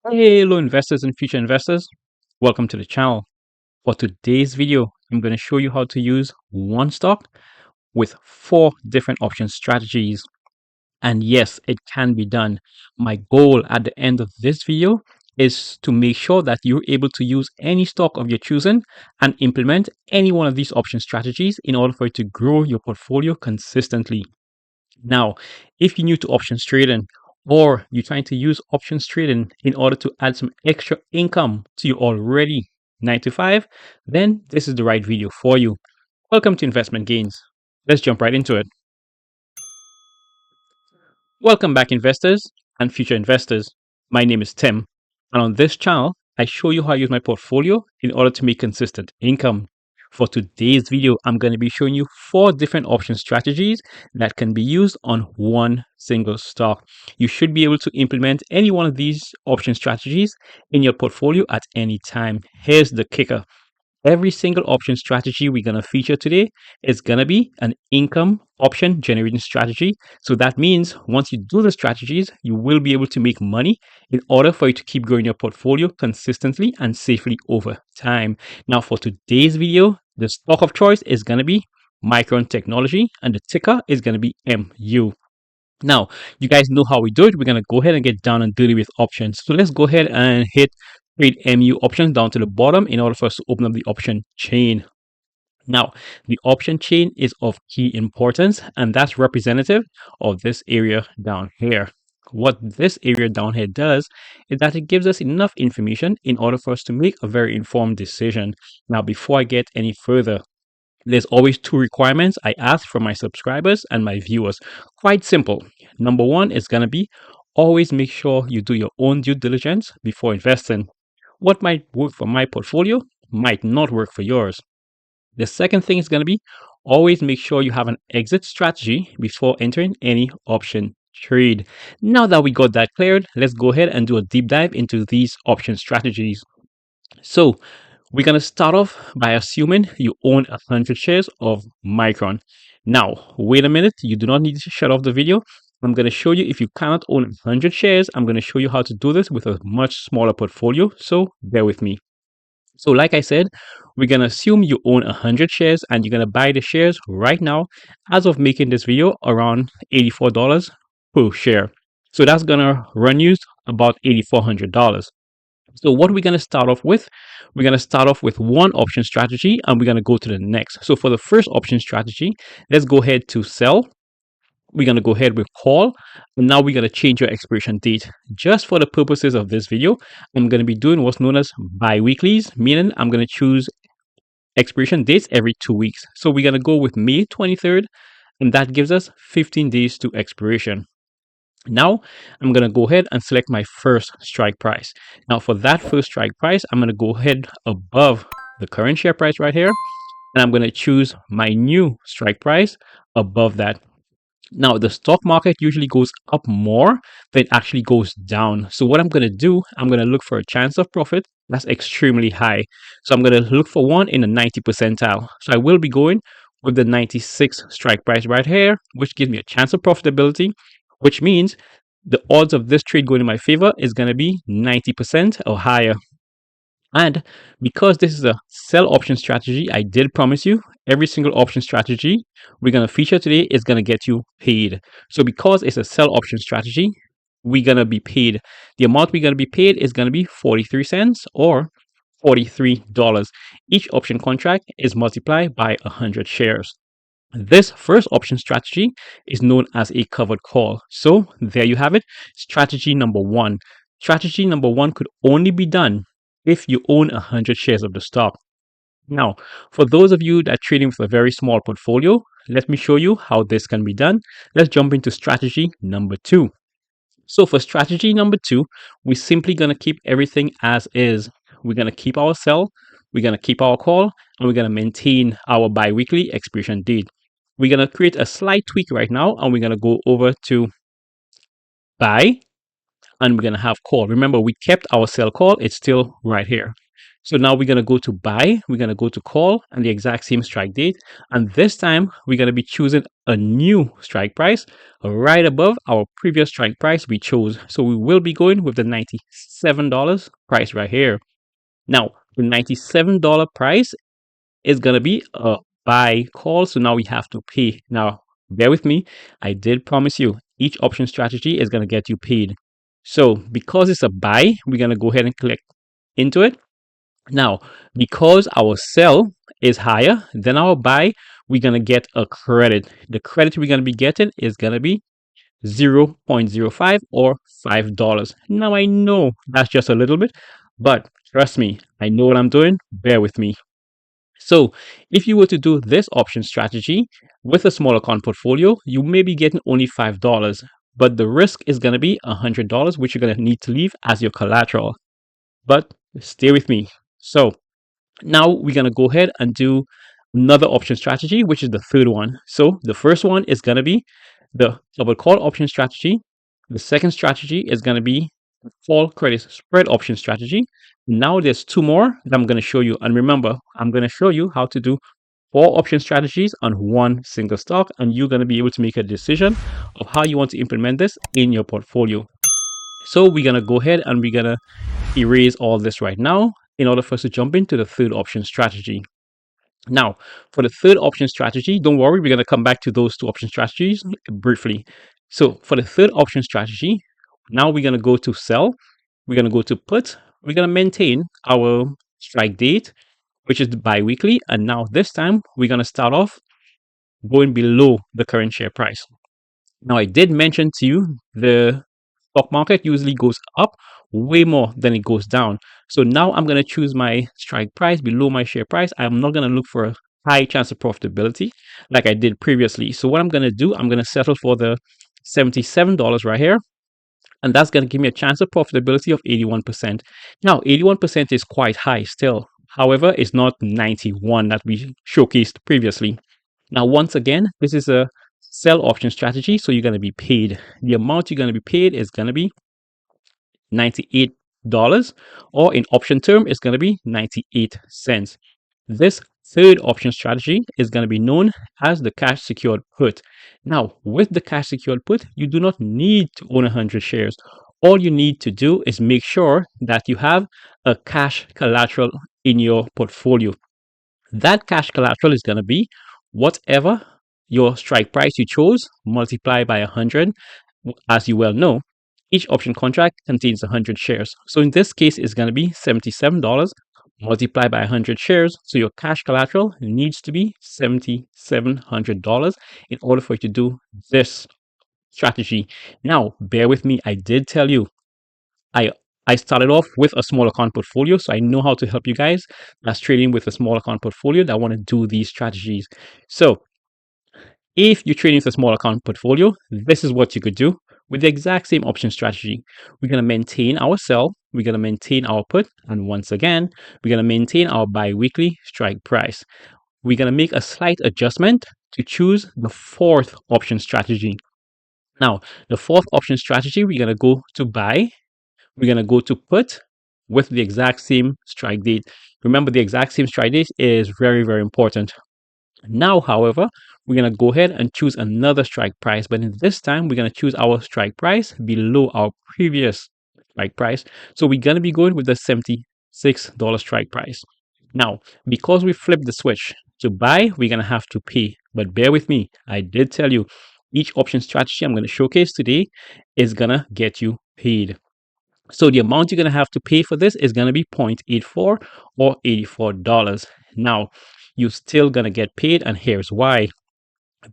Hello investors and future investors, welcome to the channel. For today's video, I'm going to show you how to use one stock with 4 different option strategies. And yes, it can be done. My goal at the end of this video is to make sure that you're able to use any stock of your choosing and implement any one of these option strategies in order for you to grow your portfolio consistently. Now, if you're new to options trading or you're trying to use options trading in order to add some extra income to your already 9 to 5, then this is the right video for you. Welcome to Investment Gains. Let's jump right into it. Welcome back, investors and future investors. My name is Tim, and on this channel, I show you how I use my portfolio in order to make consistent income. For today's video, I'm going to be showing you 4 different option strategies that can be used on one single stock. You should be able to implement any one of these option strategies in your portfolio at any time. Here's the kicker. Every single option strategy we're going to feature today is going to be an income option generating strategy. So that means once you do the strategies, you will be able to make money in order for you to keep growing your portfolio consistently and safely over time. Now, for today's video, the stock of choice is going to be Micron Technology and the ticker is going to be MU. Now, you guys know how we do it. We're going to go ahead and get down and dirty with options. So let's go ahead and hit trade MU options down to the bottom in order for us to open up the option chain. Now, the option chain is of key importance, and that's representative of this area down here. What this area down here does is that it gives us enough information in order for us to make a very informed decision. Now, before I get any further, there's always 2 requirements I ask from my subscribers and my viewers. Quite simple. Number 1 is going to be always make sure you do your own due diligence before investing. What might work for my portfolio might not work for yours. The second thing is going to be always make sure you have an exit strategy before entering any option trade. Now that we got that cleared, let's go ahead and do a deep dive into these option strategies. So we're going to start off by assuming you own 100 shares of Micron. Now, wait a minute. You do not need to shut off the video. I'm going to show you if you cannot own 100 shares, I'm going to show you how to do this with a much smaller portfolio. So bear with me. So like I said, we're going to assume you own 100 shares and you're going to buy the shares right now as of making this video around $84 per share. So that's going to run you about $8,400. So what we're going to start off with, we're going to start off with one option strategy and we're going to go to the next. So for the first option strategy, let's go ahead to sell. We're going to go ahead with call. And now we're going to change your expiration date. Just for the purposes of this video, I'm going to be doing what's known as bi-weeklies, meaning I'm going to choose expiration dates every 2 weeks. So we're going to go with May 23rd, and that gives us 15 days to expiration. Now, I'm going to go ahead and select my first strike price. Now, for that first strike price, I'm going to go ahead above the current share price right here, and I'm going to choose my new strike price above that. Now, the stock market usually goes up more than it actually goes down. So what I'm going to do, I'm going to look for a chance of profit that's extremely high. So I'm going to look for one in the 90 percentile. So I will be going with the 96 strike price right here, which gives me a chance of profitability, which means the odds of this trade going in my favor is going to be 90% or higher. And because this is a sell option strategy, I did promise you every single option strategy we're going to feature today is going to get you paid. So because it's a sell option strategy, we're going to be paid. The amount we're going to be paid is going to be 43 cents or $43. Each option contract is multiplied by 100 shares. This first option strategy is known as a covered call. So there you have it. Strategy number 1. Strategy number 1 could only be done if you own 100 shares of the stock. Now, for those of you that are trading with a very small portfolio, let me show you how this can be done. Let's jump into strategy number 2. So for strategy number 2, we're simply going to keep everything as is. We're going to keep our sell, we're going to keep our call, and we're going to maintain our bi-weekly expiration date. We're going to create a slight tweak right now, and we're going to go over to buy, and we're going to have call. Remember, we kept our sell call. It's still right here. So now we're going to go to buy, we're going to go to call and the exact same strike date. And this time we're going to be choosing a new strike price right above our previous strike price we chose. So we will be going with the $97 price right here. Now, the $97 price is going to be a buy call. So now we have to pay. Now, bear with me. I did promise you each option strategy is going to get you paid. So because it's a buy, we're going to go ahead and click into it. Now, because our sell is higher than our buy, we're going to get a credit. The credit we're going to be getting is going to be 0.05 or $5. Now, I know that's just a little bit, but trust me, I know what I'm doing. Bear with me. So, if you were to do this option strategy with a small account portfolio, you may be getting only $5, but the risk is going to be $100, which you're going to need to leave as your collateral. But stay with me. So, now we're going to go ahead and do another option strategy, which is the third one. So the first one is going to be the double call option strategy. The second strategy is going to be call credit spread option strategy. Now there's two more that I'm going to show you. And remember, I'm going to show you how to do 4 option strategies on one single stock. And you're going to be able to make a decision of how you want to implement this in your portfolio. So we're going to go ahead and we're going to erase all this right now in order for us to jump into the third option strategy. Now, for the third option strategy, don't worry, we're going to come back to those 2 option strategies briefly. So for the third option strategy, now we're going to go to sell, we're going to go to put, we're going to maintain our strike date, which is bi-weekly, and now this time we're going to start off going below the current share price. Now, I did mention to you the stock market usually goes up way more than it goes down. So now I'm going to choose my strike price below my share price. I'm not going to look for a high chance of profitability like I did previously. So what I'm going to do, I'm going to settle for the $77 right here. And that's going to give me a chance of profitability of 81%. Now, 81% is quite high still. However, it's not 91 that we showcased previously. Now, once again, this is a sell option strategy. So you're going to be paid. The amount you're going to be paid is going to be $98, or in option term, it's going to be 98 cents. This third option strategy is going to be known as the cash secured put. Now, with the cash secured put, you do not need to own 100 shares. All you need to do is make sure that you have a cash collateral in your portfolio. That cash collateral is going to be whatever your strike price you chose multiplied by 100. As you well know, each option contract contains 100 shares. So in this case, it's going to be $77 multiplied by 100 shares. So your cash collateral needs to be $7,700 in order for you to do this strategy. Now, bear with me. I did tell you I started off with a small account portfolio, so I know how to help you guys that's trading with a small account portfolio that want to do these strategies. So if you're trading with a small account portfolio, this is what you could do with the exact same option strategy. We're going to maintain our sell, we're going to maintain our put, and once again, we're going to maintain our bi-weekly strike price. We're going to make a slight adjustment to choose the fourth option strategy. Now, the fourth option strategy, we're going to go to buy, we're going to go to put with the exact same strike date. Remember, the exact same strike date is very, very important. Now, however, we're going to go ahead and choose another strike price, but this time we're going to choose our strike price below our previous strike price. So we're going to be going with the $76 strike price. Now, because we flipped the switch to buy, we're going to have to pay. But bear with me, I did tell you each option strategy I'm going to showcase today is going to get you paid. So the amount you're going to have to pay for this is going to be 0.84 or $84. Now, you're still going to get paid, and here's why.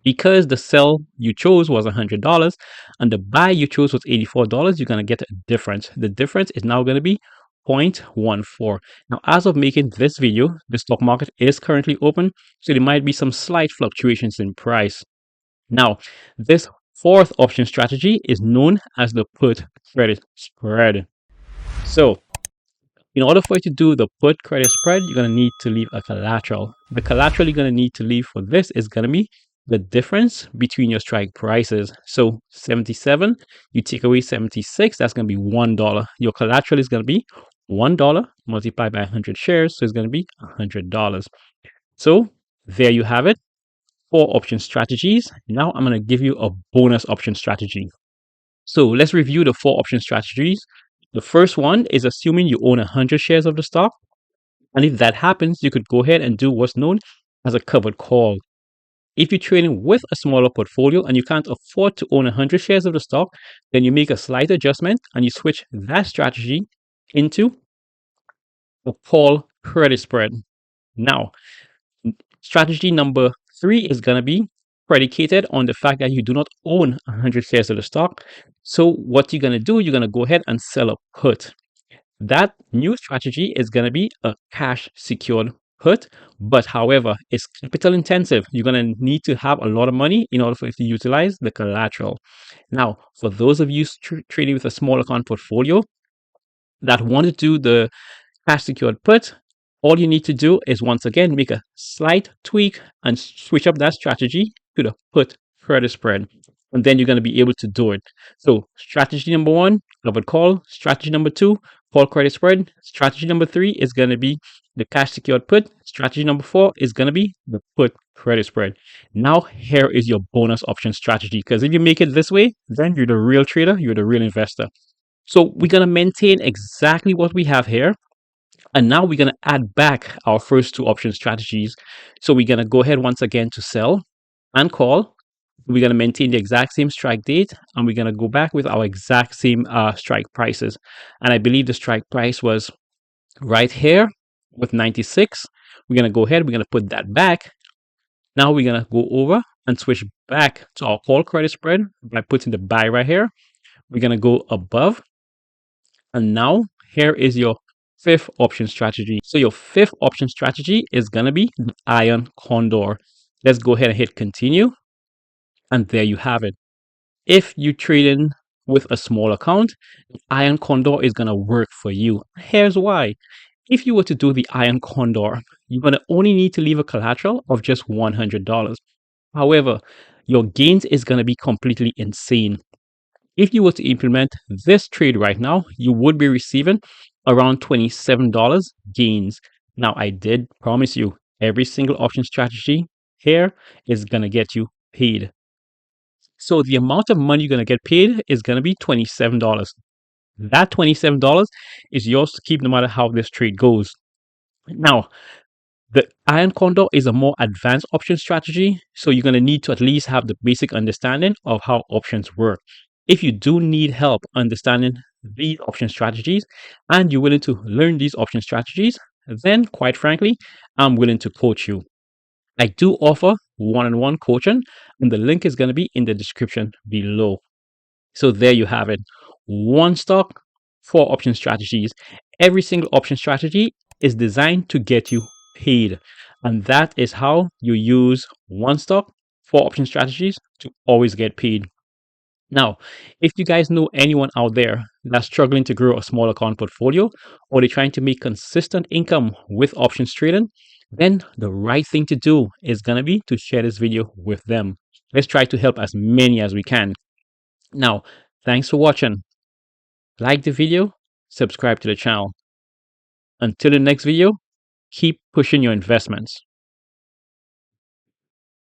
Because the sell you chose was $100 and the buy you chose was $84, you're going to get a difference. The difference is now going to be 0.14. Now, as of making this video, the stock market is currently open, so there might be some slight fluctuations in price. Now, this fourth option strategy is known as the put credit spread. So, in order for you to do the put credit spread, you're going to need to leave a collateral. The collateral you're going to need to leave for this is going to be the difference between your strike prices. So 77, you take away 76, that's going to be $1. Your collateral is going to be $1 multiplied by 100 shares, so it's going to be $100. So there you have it, 4 option strategies. Now I'm going to give you a bonus option strategy. So let's review the 4 option strategies. The first one is assuming you own 100 shares of the stock. And if that happens, you could go ahead and do what's known as a covered call. If you're trading with a smaller portfolio and you can't afford to own 100 shares of the stock, then you make a slight adjustment and you switch that strategy into a call credit spread. Now, strategy number 3 is going to be predicated on the fact that you do not own 100 shares of the stock. So what you're going to do, you're going to go ahead and sell a put. That new strategy is going to be a cash secured put, but however, it's capital intensive. You're going to need to have a lot of money in order for it to utilize the collateral. Now, for those of you trading with a small account portfolio that want to do the cash secured put, all you need to do is once again make a slight tweak and switch up that strategy to the put credit spread. And then you're going to be able to do it. So strategy number 1, covered call. Strategy number 2, call credit spread. Strategy number 3 is going to be the cash secured put. Strategy number 4 is going to be the put credit spread. Now here is your bonus option strategy, because if you make it this way, then you're the real trader, you're the real investor. So we're going to maintain exactly what we have here. And now we're going to add back our first 2 option strategies. So we're going to go ahead once again to sell and call. We're going to maintain the exact same strike date, and we're going to go back with our exact same strike prices. And I believe the strike price was right here with 96. We're going to go ahead, we're going to put that back. Now we're going to go over and switch back to our call credit spread by putting the buy right here. We're going to go above. And now here is your 5th option strategy. So your 5th option strategy is going to be the Iron Condor. Let's go ahead and hit continue. And there you have it. If you trade in with a small account, the Iron Condor is going to work for you. Here's why. If you were to do the Iron Condor, you're going to only need to leave a collateral of just $100. However, your gains is going to be completely insane. If you were to implement this trade right now, you would be receiving around $27 gains. Now, I did promise you every single option strategy here is going to get you paid. So the amount of money you're going to get paid is going to be $27. That $27 is yours to keep no matter how this trade goes. Now, the Iron Condor is a more advanced option strategy, so you're going to need to at least have the basic understanding of how options work. If you do need help understanding these option strategies and you're willing to learn these option strategies, then quite frankly, I'm willing to coach you. I do offer one-on-one coaching, and the link is going to be in the description below. So there you have it. 1 stock, 4 option strategies. Every single option strategy is designed to get you paid. And that is how you use 1 stock, 4 option strategies to always get paid. Now, if you guys know anyone out there that's struggling to grow a small account portfolio, or they're trying to make consistent income with options trading, then the right thing to do is going to be to share this video with them. Let's try to help as many as we can. Now, thanks for watching. Like the video, subscribe to the channel. Until the next video, keep pushing your investments.